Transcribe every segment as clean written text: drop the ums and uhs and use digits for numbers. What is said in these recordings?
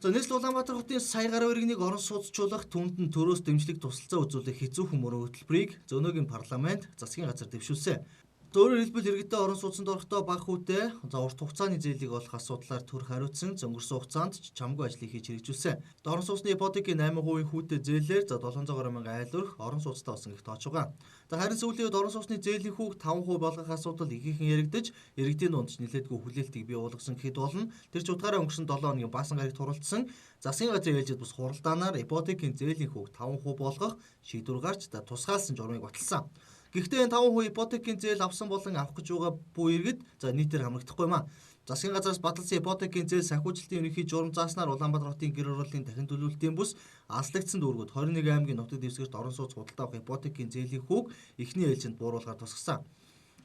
За нийслэл Улаанбаатар хотын сая гаруй иргэнийг орон сууцчлах түнд нь төрөөс дэмжлэг тусалцаа үзүүлэх хэцүүхэн мөрөн хөтөлбөрийг зөнөөгийн парламент засгийн газар дэвшүүлсэн. Өөрөөр хэлбэл иргэдэд орон сууцнд орохдоо бага хүүтэй урт хугацааны зээлийг олох асуудлаар төр хариуцсан өнгөрсөн хугацаанд чамгүй ажлыг хийж хэрэгжүүлсэн. Орон сууцны ипотекийн 8% хүүтэй зээлээр 700 мянган айл өрх орон сууцтай болсон гэх тооч байгаа. Харин сүүлийн үед орон сууцны зээлийн хүүг 5% болгох асуудал ихээхэн яригдж, иргэдийн дунд нэлээдгүй хүлээлтийг бий болгосон гэхэд болно. Тэр ч утгаараа өнгөрсөн 7 хоногийн баасан гарагт хурлдсан засгийн газрын ээлжид бус хуралдаанаар ипотекийн зээлийн хүүг 5% болгох шийдвэр гарч тусгаалсан журмыг баталсан. Гэхдээ энэ 5% ипотекийн зээл авсан болон авах гэж байгаа бүх иргэд нийтээр хамрагдахгүй юм а. Засгийн газраас баталсан ипотекийн зээл санхүүжилтийн ерөнхий журам зааснаар Улаанбаатар хотын гэр оролтын дахин төлөвлөлтийн бус аслагдсан дүүргүүд 21 аймгийн нутаг дэвсгэрт орон сууц худалдаа авах ипотекийн зээлийн хүүг эхний ээлжинд бууруулахаар тусгасан.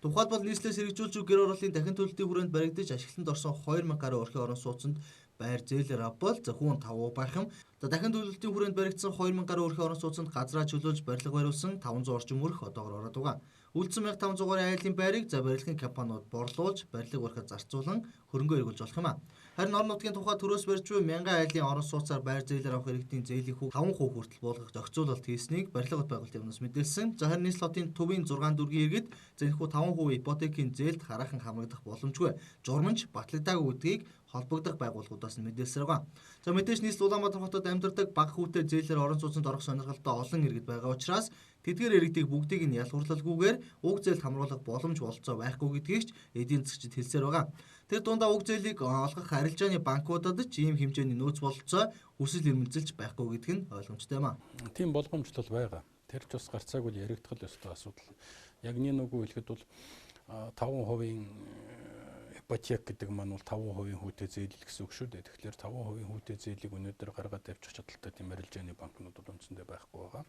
Тухайлбал нийслэлээс хэрэгжүүлж буй гэр оролтын дахин төлөвлөлтийн хүрээнд баригдаж ашиглалтанд орсон 2000 гаруй өрхийн орон сууцнд байр зээлээр авбал зөвхөн 5% байх юм. Дахин төлөвлөлтийн хүрээнд баригдсан 2000 гаруй өрхийн орон сууцнд газраа чөлөөлж барилга бариулсан 500 орчим өрх одоогоор ороод байгаа. Үлдсэн 1500-аар айлын байрыг барилгын компаниуд борлуулж барилга барихад зарцуулан хөрөнгө эргүүлж болох юм а. Харин орон нутгийн тухай төрөөс барьж буй 1000 айлын орон сууцаар байр зээлээр авах иргэдийн зээлийн хүүг 5% хүртэл болгох зохицуулалт хийснийг барилга бот байгуулалтын өмнөөс мэдээлсэн. Харин нийслэл хотын төвийн 6 дүүргийн иргэд энэхүү 5% ипотекийн зээлд хараахан хамрагдах боломжгүй. Журманч батлагдаагүй гэдгийг холбогдох байгууллагуудаас нь мэдээлсээр байгаа. Мэдээж нийслэл Улаанбаатар хотод амьдардаг бага хүүтэй зээлээр орон сууцнд орох сонирхолтой олон иргэд байгаа учраас тэдгээр иргэдийг бүгдийг нь ялгуурлалгүйгээр уг зээлд хамруулах боломж бололцоо байхгүй гэдгийг ч эдийн засгчид хэлсээр байгаа. Тэр дундаа уг зээлийг олгох арилжааны банкудад ч ийм хэмжээний нөөц бололцоо хүсэл эрмэлзэлж байхгүй гэдг нь ойлгомжтой юм а. Тийм болгоомж бол байгаа. Тэр ч бас гарцаагүй яригдах л ёстой асуудал. Яг нэг үгүй хэлэхэд бол 5% ипотек гэдэг маань бол 5% хүүтэй зээл гэсэн үг шүү дээ. Тэгэхээр 5% хүүтэй зээлийг өнөөдөр гаргаад авчих чадaltaй тийм арилжааны банкнууд бол үндсэндээ байхгүй байгаа.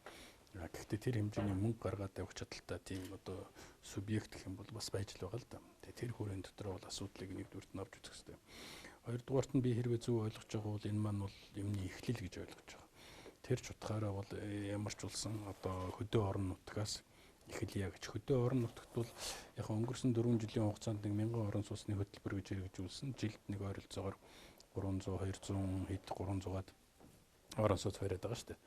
Гэхдээ тэр хэмжээний мөнгө гаргаад авах чадaltaй тийм субъект гэх юм бол бас байж л байгаа л да. Тэр хүрээнд дотор бол асуудлыг нэгдүгürt нь авч үзэх хэрэгтэй. Хоёрдугаарт нь би хэрвээ зөв ойлгож байгаа бол энэ маань бол юмны эхлэл гэж ойлгож байгаа. Тэр ч утгаараа бол ямар ч улсан хөдөө орон нутгаас эхэлье гэж. Хөдөө орон нутагт бол яг өнгөрсөн 4 жилийн хугацаанд 1000 орон сууцны хөтөлбөр гэж хэрэгжүүлсэн. Жилд нэг ойролцоогоор 300 200 хэд 300-аад орон сууц бариад байгаа шүү дээ.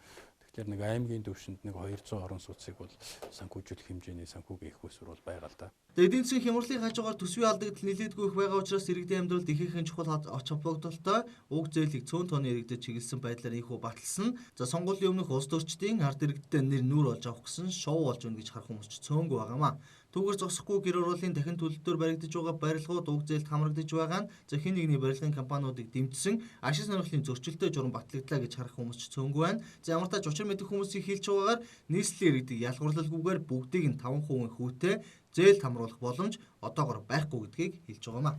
Тэгэхээр нэг аймгийн төвшөнд нэг 200 орон сууцыг бол санхүүжүүлэх хэмжээний санхүүгийн их усур бол байгаа л да. Эдийн засгийн хямралын хажуугаар төсвийн алдагдал нэлээдгүй их байгаа учраас иргэдийн амьдралд ихээхэн чухал оч холбогдолтой уг зээлийг цөөн тооны иргэдэд чиглэсэн байдлаар ийхүү баталсан. Сонгуулийн өмнөх улс төрчдийн ард иргэдтэй нүүр олж авах гэсэн шоу болж өгнө гэж харах хүмүүс ч цөөнгүй байгаамаа. Түүгээр зогсохгүй гэр оролтын дахин төлөлтөөр баригдаж байгаа барилгууд уг зээлд хамрагдаж байгаа нь хин нэгний барилгын компаниудыг дэмжсэн ашиг сонирхлын зөрчилтэй журам батлагдлаа гэж харах хүмүүс ч цөөнгүй байна. Ямар ч тач учир мэдэх хүмүүсийг хэлж байгаагаар нийслэлийн иргэдийг ялгуурлалгүйгээр бүгдийг нь 5% хүүтэй зээлд хамруулах боломж одоогоор байхгүй гэдгийг хэлж байгаамаа.